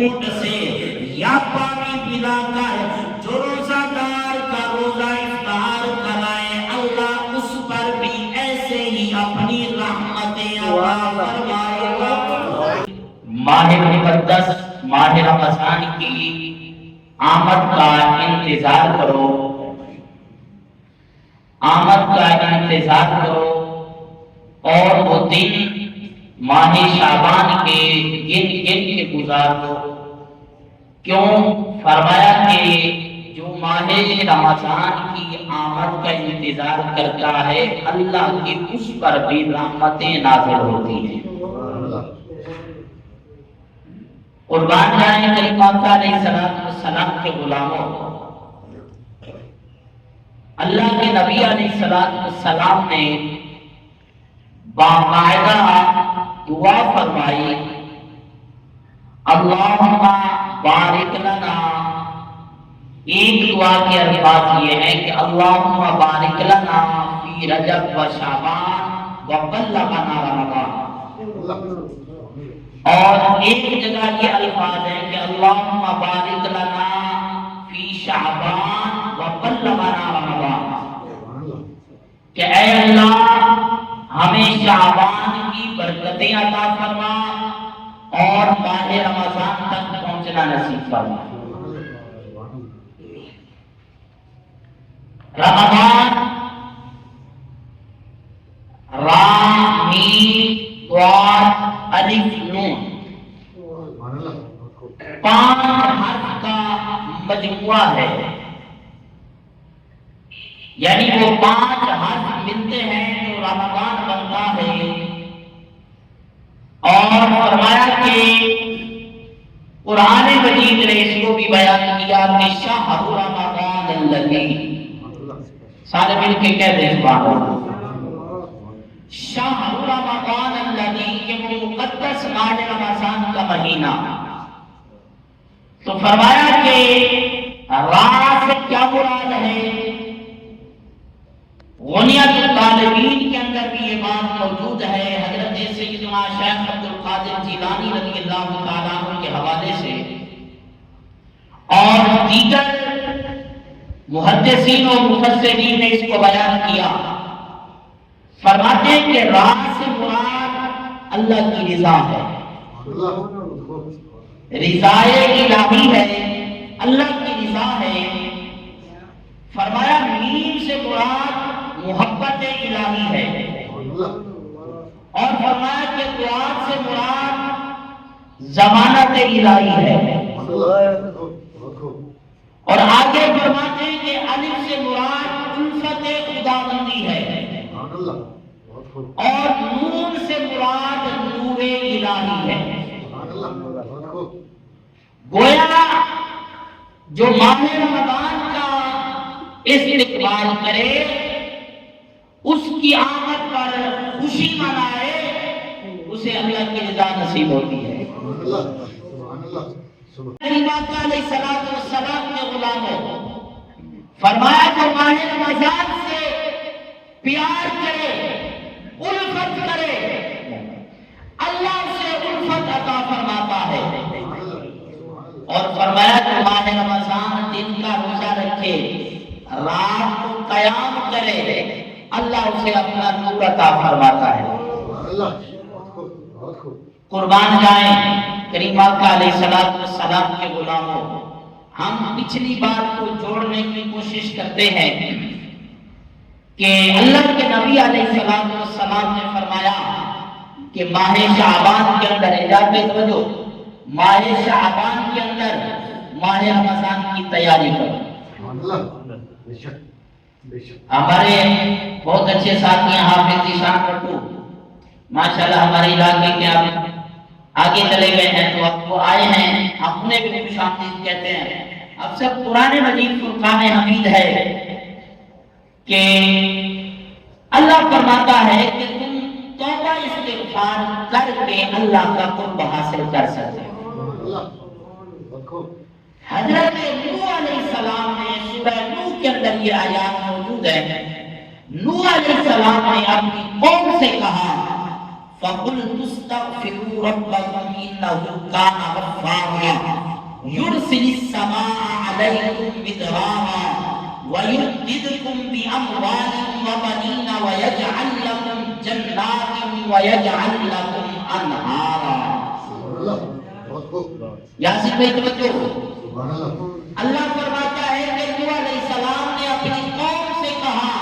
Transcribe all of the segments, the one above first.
اونٹ سے یا پانی پلا کر جو روزہ دار کا روزہ افطار کرائے اللہ اس پر بھی ایسے ہی اپنی رحمتیں عطا فرمائے گا۔ ماہ مقدس ماہ رمضان کی آمد کا انتظار کرو، آمد کا انتظار کرو، اور وہ دن ماہ شعبان کے گن گن کے گزارو۔ کیوں؟ فرمایا کہ جو ماہ رمضان کی آمد کا انتظار کرتا ہے اللہ کی اس پر بھی رحمتیں نازل ہوتی ہیں۔ قربان جائیں کریم آقا علیہ السلام کے غلاموں، اللہ کے نبی علیہ السلام نے باقاعدہ دعا فرمائی، اللہم بارک لنا۔ ایک دعا کے الفاظ یہ ہیں کہ اللہم بارک لنا فی رجب و شعبان وبلغنا رمضان، اور ایک جگہ یہ الفاظ ہیں کہ اللہم بارک لنا فی شعبان وبلغنا رمضان، کہ اے اللہ ہمیں شعبان کی برکتیں عطا فرما اور ماہ رمضان تک پہنچنا نصیب فرما۔ رمضان را میم ضاد الف نون 5 حرف کا مجموعہ ہے، یعنی وہ 5 حرف ملتے ہیں تو رمضان بنتا ہے۔ اور فرمایا کہ قرآن مجید نے اس کو بھی بیان کیا کہ شہر رمضان الذی، سارے مل کے کہہ دیں سبحان اللہ، شہر رمضان الذی، کہ وہ مقدس ماہ رمضان کا مہینہ۔ تو فرمایا کہ راہ سے کیا مراد ہے؟ غنیت الطالبین کے اندر بھی یہ بات موجود ہے، حضرت سیدنا شیخ عبد القادر جیلانی رضی اللہ تعالیٰ عنہ کے حوالے سے، اور دیگر محدثین اور مفسرین نے اس کو بیان کیا۔ فرماتے ہیں کہ راہ سے مراد اللہ کی رضا ہے، رضائے الہی ہے، اللہ کی رضا ہے۔ فرمایا میم سے مراد محبت الہی ہے، اور فرمایا کہ دعا سے مراد ضمانت الہی ہے، اور آگے فرماتے ہیں کہ الف سے مراد الفت خداوندی ہے، اور نون سے مراد نور الہی ہے۔ گویا جو ماہ رمضان کا استقبال کرے، اس کی آمد پر خوشی منائے، اسے اللہ کی رضا نصیب ہوتی ہے۔ علیہ السلام کے غلاموں، فرمایا کہ ماہ رمضان سے پیار کرے، الفت کرے، اللہ سے الفت عطا فرماتا ہے۔ اور فرمایا کہ ماہ رمضان دن کا روزہ رکھے، رات کو قیام کرے، اللہ اسے اپنا نور عطا فرماتا ہے۔ قربان جائیں کریم آقا علیہ السلام کے غلاموں، ہم پچھلی بات کو جوڑنے کی کوشش کرتے ہیں کہ اللہ کے نبی علیہ السلام نے فرمایا کہ ماہ شعبان کے اندر، اجازت توجہ، ماہ شعبان کے اندر ماہ رمضان کی تیاری کرو۔ ہمارے بہت اچھے ساتھی ہیں حافظ ذیشان پٹو، ماشاءاللہ ہمارے علاقے کے آگے چلے گئے ہیں، تو اب وہ آئے ہیں، اپنے بھی خوش آمدید کہتے ہیں۔ اب سب قرآن مجید فرقان حمید ہے کہ اللہ فرماتا ہے کہ تم توبہ استغفار کر کے اللہ کا قرب حاصل کر سکتے ہو۔ حضرت نوح علیہ السلام نے سورہ نوح کے اندر یہ آیات موجود ہے۔ نوح علیہ السلام نے اپنی قوم سے کہا فَقُلْتُ اسْتَغْفِرُوا رَبَّكُمْ إِنَّهُ كَانَ غَفَّارًا، أنهارا يرسل السماء عليكم مدرارا ويمددكم بأموال وبنين ويجعل لكم جنات ويجعل لكم أنهارا. یاسین بھائی توجہ. اللہ فرماتا ہے کہ نوح علیہ السلام نے اپنی قوم سے کہا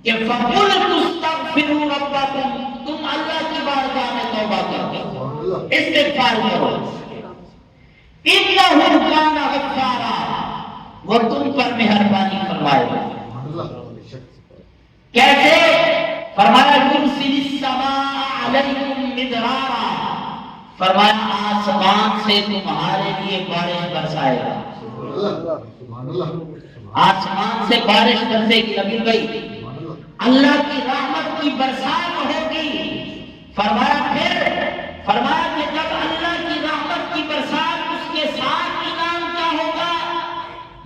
کہ فَقُلْتُ اسْتَغْفِرُوا رَبَّكُمْ، تم اللہ کی بارگاہ میں توبہ کرو، استغفار کرو، إِنَّهُ كَانَ غَفَّارًا، وہ تم پر مہربانی فرمائے گا. کیسے؟ فرمایا يُرْسِلِ السَّمَاءَ عَلَيْكُمْ مِدْرَارًا، فرمایا آسمان سے تمہارے لیے بارش برسائے گا. آسمان سے بارش برسے گی. نبی بھائی اللہ کی رحمت کی برسات ہوگی. فرمایا پھر فرمایا کہ جب اللہ کی رحمت کی برسات اس کے ساتھ انعام کیا ہوگا؟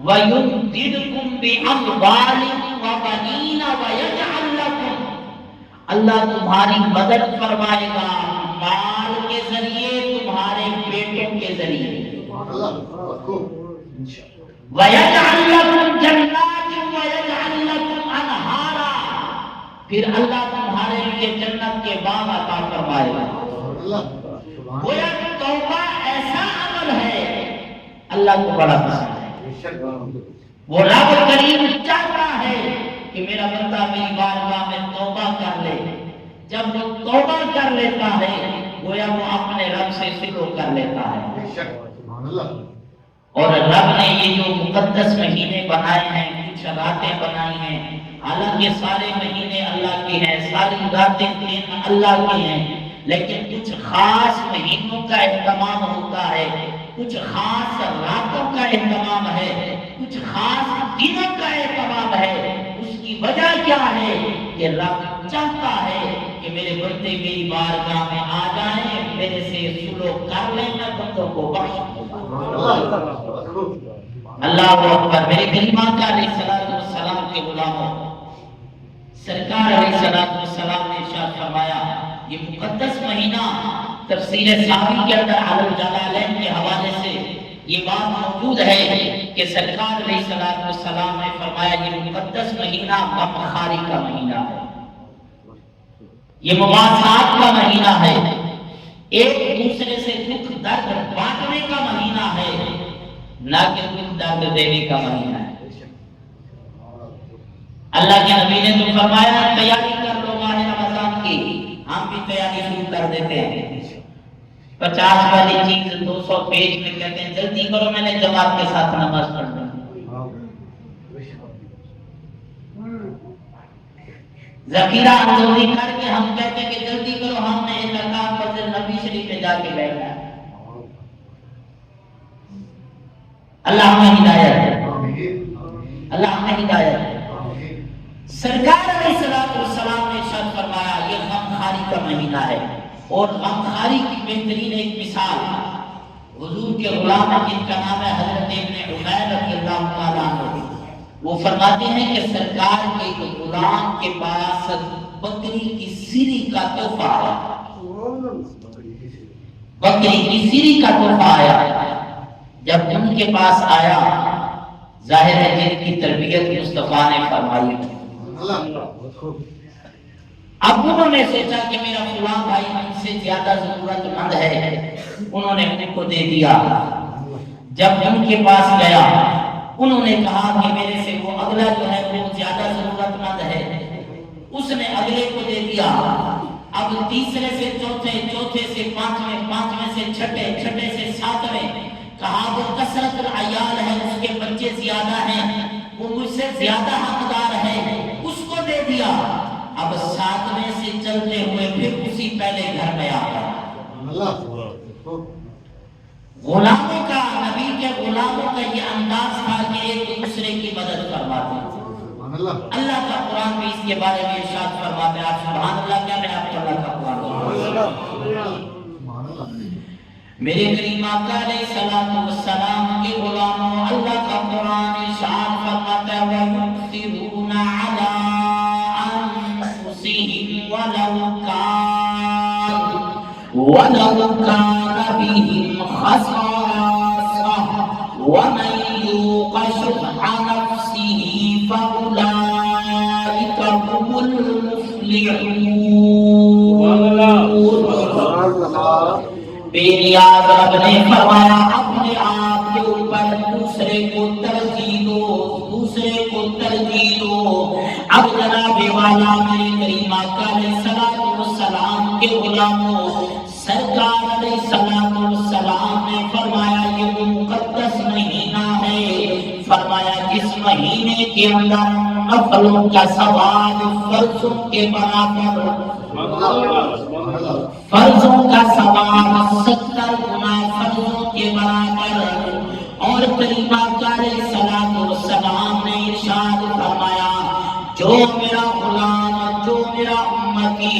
وَيُمْدِدْكُمْ بِأَمْوَالٍ وَبَنِينَ وَيَجْعَلْ لَكُمْ، اللہ تمہاری مدد فرمائے گا مال کے ذریعے، تمہارے بیٹوں کے ذریعے. وَيَجْعَلْ لَكُمْ جَنَّاتٍ وَيَجْعَلْ لَكُمْ أَنْهَارًا، پھر اللہ تمہارے لیے جنت کے باغ عطا فرمائے گا. گویا توبہ ایسا عمل ہے اللہ کو بڑا پسند ہے. وہ رب کریم چاہتا ہے کہ میرا بندہ میری بارگاہ میں توبہ کر لے. جب وہ توبہ کر لیتا ہے گویا وہ اپنے رب سے سلوک کر لیتا ہے. اور رب نے یہ جو مقدس مہینے بنائے ہیں، کچھ راتیں بنائی ہیں، حالانکہ سارے مہینے اللہ کے ہیں، ساری راتیں دن اللہ کے ہیں، لیکن کچھ خاص مہینوں کا اہتمام ہوتا ہے، کچھ خاص راتوں کا اہتمام ہے، کچھ خاص دنوں کا اہتمام ہے. اس کی وجہ کیا ہے؟ کہ رب چاہتا ہے کہ میرے بندے میری بارگاہ میں آ جائیں، میرے سے سلوک کر لیں، میں بندوں کو بخش دوں گا. اللہ اکبر. میرے کریم آقا علیہ السلام کے غلاموں، سرکار علیہ السلام نے ارشاد فرمایا، یہ مقدس مہینہ تفسیر صحابی کے اندر علی الجلالین کے حوالے سے یہ بات موجود ہے کہ سرکار علیہ السلام نے فرمایا یہ مقدس مہینہ غمخواری کا مہینہ ہے، یہ مواصلات کا مہینہ ہے، ایک دوسرے سے دکھ درد بانٹنے کا مہینہ ہے، نہ کہ دکھ درد دینے کا مہینہ ہے. اللہ کے نبی نے تو فرمایا تیاری کر لو ماہ رمضان کی. ہم بھی تیاری شروع کر دیتے ہیں. 50 والی چیز 200 پیج میں کہتے ہیں جلدی کرو، میں نے جماعت کے ساتھ نماز پڑھنا. ذخیرہ اندوزی کر کے ہم کہتے ہیں کہ جلدی کرو، ہم نے اعتکاف مسجد نبی شریف میں جا کے بیٹھنا ہے. اللہ ہمیں ہدایت دے، اللہ ہمیں ہدایت دے. سرکار علیہ السلام نے ارشاد فرمایا یہ غمخواری کا مہینہ ہے. اور غمخواری کی بہترین ایک مثال حضور کے غلام جن کا نام ہے حضرت ابن عمیر رضی اللہ تعالیٰ عنہ، وہ فرماتے ہیں کہ سرکار کے غلام کے پاس بکری کی سیری کا تحفہ آیا. بکری کی سیری کا تحفہ آیا. جب ان کے پاس آیا ظاہر ہے جن کی تربیت مصطفیٰ نے فرمائی. اب انہوں نے سوچا کہ میرا فلاں بھائی ان سے زیادہ ضرورت مند ہے، انہوں نے ان کو دے دیا. جب ان کے پاس گیا انہوں نے کہا کہ میرے سے وہ اگلا جو ہے وہ زیادہ ضرورت مند ہے، اس نے اگلے کو دے دیا. اب تیسرے سے چوتھے، چوتھے سے پانچویں، پانچویں سے چھٹے، چھٹے سے ساتویں. کہا وہ کثرت العیال ہے، اس کے بچے زیادہ ہیں، وہ مجھ سے زیادہ حقدار ہے، اس کو دے دیا. اب ساتویں سے چلتے ہوئے پھر اسی پہلے گھر میں آ گیا. غلاموں کا، نبی کے غلاموں کا یہ انداز تھا کہ ایک دوسرے کی مدد فرماتے. اللہ کا قرآن بھی اس کے بارے میں ارشاد فرماتے ہیں. آپ سبحان اللہ کیا میں آپ کو اللہ کا قرآن. میرے کریم آقا علیہ السلام کے غلاموں، اللہ کا قرآن ارشاد فرماتا ہے وَيُؤْثِرُونَ عَلَىٰ أَنفُسِهِمْ وَلَوْ كَانَ بِهِمْ وَمَن يُوقَ شُحَّ نَفْسِهِ فَأُولَٰئِكَ هُمُ الْمُفْلِحُونَ۔ بے نیاز رب نے فرمایا اپنے آپ کے اوپر دوسرے کو ترجیح دو، دوسرے کو ترجیح دو۔ اب جناب والا میرے کریم آقا علیہ السلام کے غلاموں، سرکار علیہ السلام نے فرمایا یہ وہ مقدس مہینہ ہے، فرمایا جس مہینے کے اندر نفلوں کا ثواب فرضوں کے برابر، فرضوں کا ثواب 70 گنا فرضوں کے برابر۔ اور کریم آقا علیہ السلام نے ارشاد فرمایا جو میرا غلام، جو میرا امتی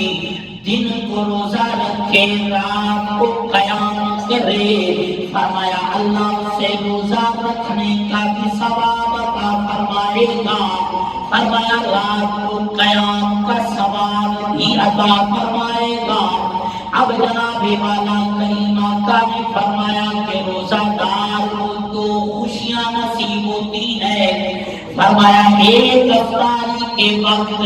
دن کو روزہ رکھے، رات کو قیام کرے، فرمایا اللہ اسے روزہ رکھنے کا بھی ثواب عطا فرمائے گا، فرمایا رات کو قیام کا ثواب بھی عطا فرمائے گا۔ اب جناب والا کریم آقا نے فرمایا کہ روزہ دار کو دو خوشیاں نصیب ہوتی ہیں، فرمایا ایک افطاری کے وقت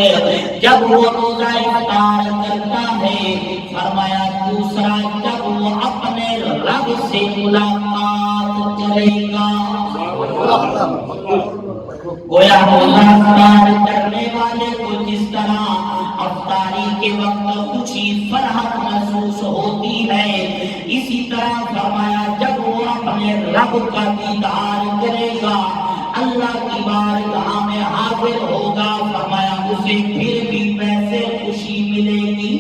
جب وہ روزہ افطار کرتا ہے، فرمایا دوسرا جب وہ اپنے رب سے ملاقات کرے گا۔ گویا روزہ افطار کرنے والے کو جس طرح افطاری کے وقت خوشی فرحت محسوس ہوتی ہے، اسی طرح فرمایا جب وہ اپنے رب کا دیدار کرے گا، اللہ کی بارگاہ میں حاضر ہوگا، فرمایا اسے پھر بھی ویسے خوشی ملے گی۔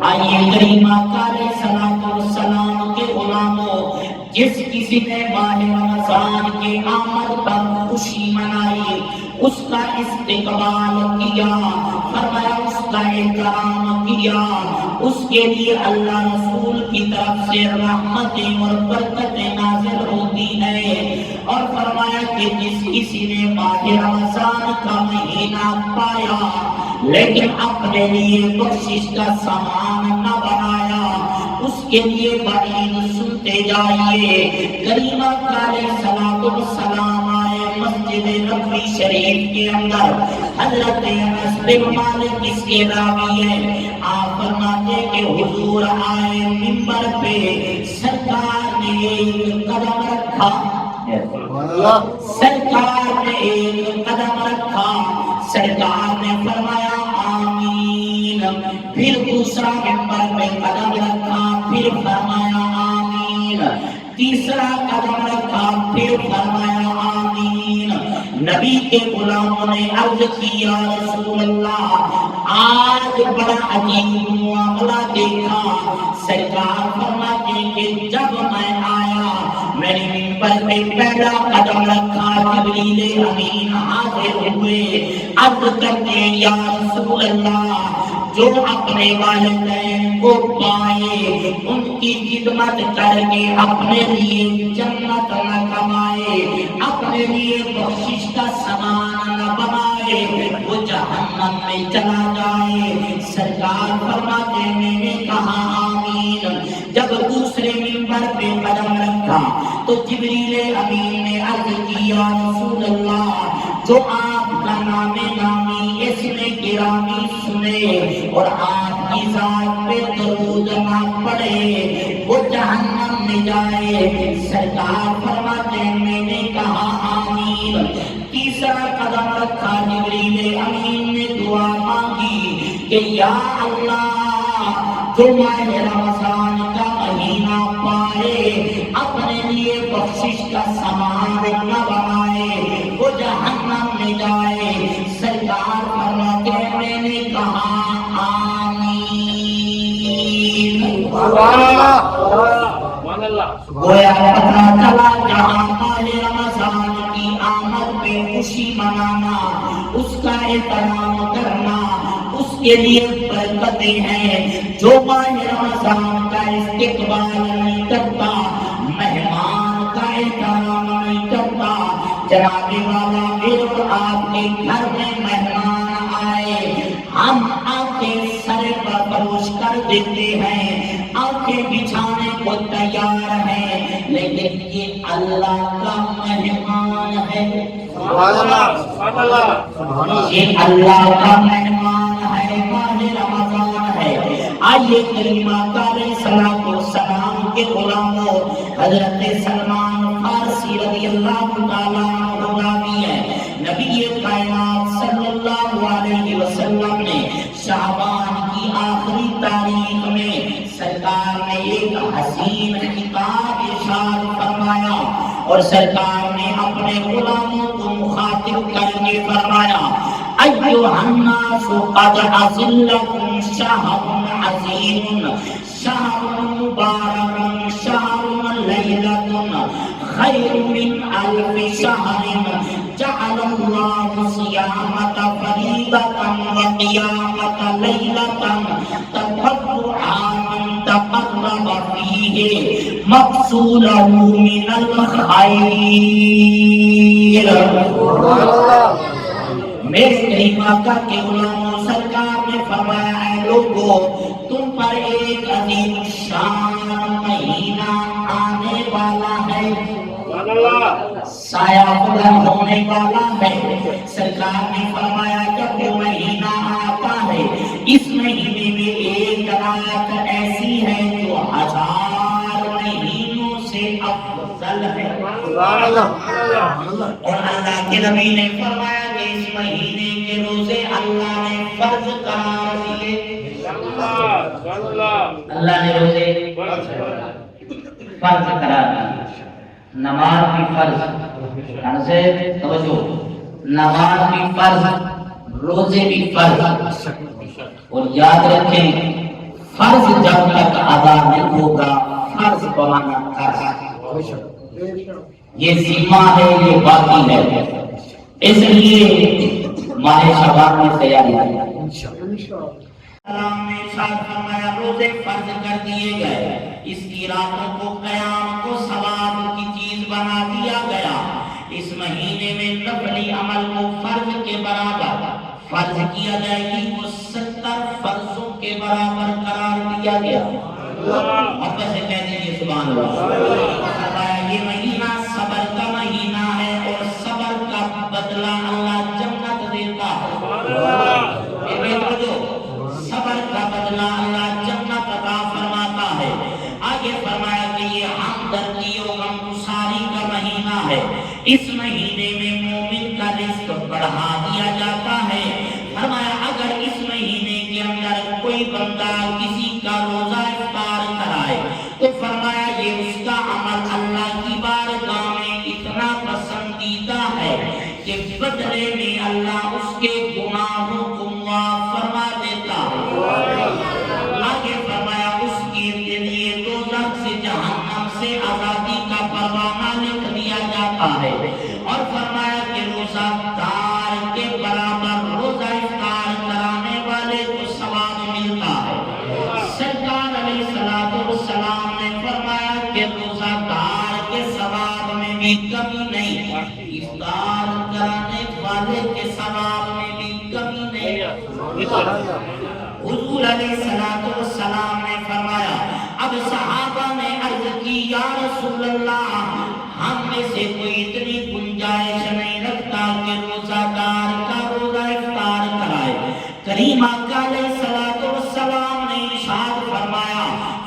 آئیے کریم آقا علیہ السلام کے غلاموں، جس کسی نے ماہ رمضان کے آمد پر خوشی منائی، اس کا استقبال کیا، فرمایا اس کا احترام کیا، اس کے لیے اللہ رسول کی طرف سے رحمتیں اور برکتیں نازل ہوتی ہیں۔ اور فرمایا کہ جس کسی نے ماہ رمضان کا مہینہ پایا لیکن اپنے لیے بخشش کا سامان نہ بنایا، اس کے لیے وعید سنتے جائیے۔ کریم آقا علیہ السلام آئے مسجد نبوی شریف کے اندر، حضرت انس بن مالک اس کے راوی ہیں، آپ فرماتے کہ حضور آئے منبر پہ، سرکار نے ایک قدم رکھا، سرکار نے ایک قدم رکھا، سرکار نے فرمایا آمین، پھر دوسرا منبر پہ قدم رکھا، پھر فرمایا آمین، تیسرا قدم رکھا، پھر فرمایا آمین۔ نبی کے غلاموں نے عرض کی یا رسول اللہ آج بڑا عجیب معاملہ دیکھا۔ سرکار فرماتے کہ جب میں آیا میں نے منبر پہ پہلا قدم رکھا، جبریل امین حاضر ہوئے، عرض کرتے یا رسول اللہ جو اپنے والدین کو پائے ان کی خدمت کر کے اپنے لیے جنت نہ کمائے، اپنے لیے بخشش کا سامان نہ بنائے، وہ جہنم میں چلا جائے۔ سرکار فرماتے میں نے کہا آمین۔ جب دوسرے منبر پہ قدم رکھا تو جبریل امین نے عرض کی یا رسول اللہ جو آپ کا نام نامی اسم گرامی سنے اور آپ کی ذات پہ درود نہ پڑے وہ جہنم میں جائے۔ سرکار فرماتے میں نے کہا آمین۔ تیسرا قدم رکھا، جبریل امین نے دعا مانگی کہ یا اللہ جو ماہ رمضان کا مہینہ پائے اپنے لیے بخشش کا سامان نہ بنائے وہ جہنم میں جائے۔ سرکار فرماتے میں نے کہا آمین۔ گویا پتہ چلا جہاں ماہ رمضان کی آمد پہ خوشی منانا، اس کا احترام کرنا، اس کے لیے برکتیں ہیں۔ جو ماہ رمضان کا استقبال نہیں کرتا، مہمان کا احترام نہیں کرتا، جناب والا میرے آپ کے گھر میں مہمان آئے، ہم آنکھیں سر پر پروش کر دیتے ہیں، آنکھیں بچھانے کو تیار ہیں، لیکن دیکھیے اللہ کا مہمان ہے، یہ اللہ کا مہمان ہے، ماہ رمضان ہے۔ آئیے کریمہ علیہ السلام کے غلاموں، حضرت سلمان فارسی رضی اللہ تعالیٰ عنہ بھی ہے، نبی کائنات صلی اللہ علیہ وسلم نے شعبان کی آخری تاریخ میں سرکار نے ایک حسین خطاب ارشاد فرمایا، اور سرکار نے اپنے غلاموں کو مخاطب کر کے فرمایا، ایھا الناس قد اظلکم شہر عظیم، شہر مبارک، شہر لیلۃ خیر من الف شہر، جعل اللہ صیامۃ فریضۃ وقیامۃ لیلۃ تطوعا من تقرب فیہ مقصودہ من الخیر۔ میرے کریم آقا کے غلاموں، سرکار نے فرمایا ہے لوگوں، تم پر ایک عظیم شان مہینہ آنے والا ہے، سایہ بلند ہونے والا ہے۔ سرکار نے فرمایا جب وہ مہینہ آتا ہے، اس مہینے میں ایک رات ایسی ہے جو 1000 مہینوں سے افضل ہے، اور اللہ کے نبی نے فرمایا کہ اس مہینے کے روزے اللہ نے فرض قرار دیے، اللہ نے روزے فرض قرار دیے، نماز بھی فرض، سے توجہ، نماز بھی فرض، روزے بھی فرض، اور یاد رکھیں فرض جب تک ادا نہیں ہوگا فرض بمانا فرض، یہ ذمہ ہے، یہ باقی ہے، اس لیے ماہ شعبان میں تیاری ہے۔ سلام نے ارشاد فرمایا روزے فرض کر دیے گئے، اس کی راتوں کو قیام کو ثواب کی چیز بنا دیا گیا، اس مہینے میں نفلی عمل کو فرض کے برابر فرض کیا جائے گی، وہ 70 فرضوں کے برابر قرار دیا گیا۔ اب سے کہہ دیجیے سبحان اللہ۔ فرمایا یہ مہینہ صبر کا مہینہ ہے، اور صبر کا بدلہ اللہ جنت دیتا ہے، صبر کا بدلہ اللہ جنت عطا فرماتا ہے۔ آگے فرمایا کہ یہ ہمدردی و غمگساری کا مہینہ ہے، اس مہینے میں مومن کا رزق بڑھا دیا جاتا ہے۔ فرمایا اگر اس مہینے کے اندر کوئی بندہ کسی کا روزہ افطار کرائے تو فرمایا یہ اس کا عمل اللہ کی بارگاہ میں اتنا پسندیدہ ہے کہ بدلے میں اللہ اس کے گناہوں کو معاف فرما دیتا ہے۔ آگے فرمایا اس کے لیے دوزخ سے جہنم سے آزادی کا پروانہ لکھ دیا جاتا ہے، اور فرمایا کہ روزہ دار کے برابر روزہ افطار کرانے والے کو ثواب ملتا ہے۔ سرکار علیہ السلام نے فرمایا کہ روزہ دار کے ثواب میں بھی کمی نہیں، افطار کرانے والے کے ثواب میں بھی کمی نہیں۔ حضور علیہ السلام نے فرمایا، اب صحابہ نے عرض کی یا رسول اللہ، ہم میں سے کوئی اتنی گنجائش نہیں رکھتا کہ روزہ دار کا روزہ افطار کرائے۔ کریم آقا علیہ السلام نے ارشاد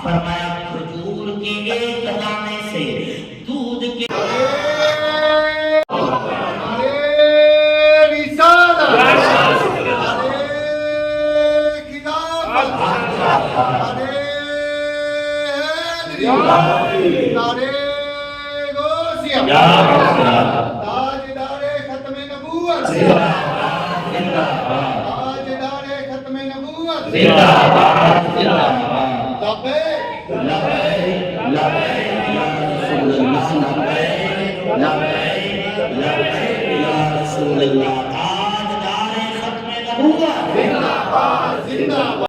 فرمایا کھجور کے ایک دانے سے دودھ کے تاجدار ختم نبوت، تاجدار ختم نبوت، رسول اللہ، تاجدار ختم نبوت، زندہ باد، زندہ باد۔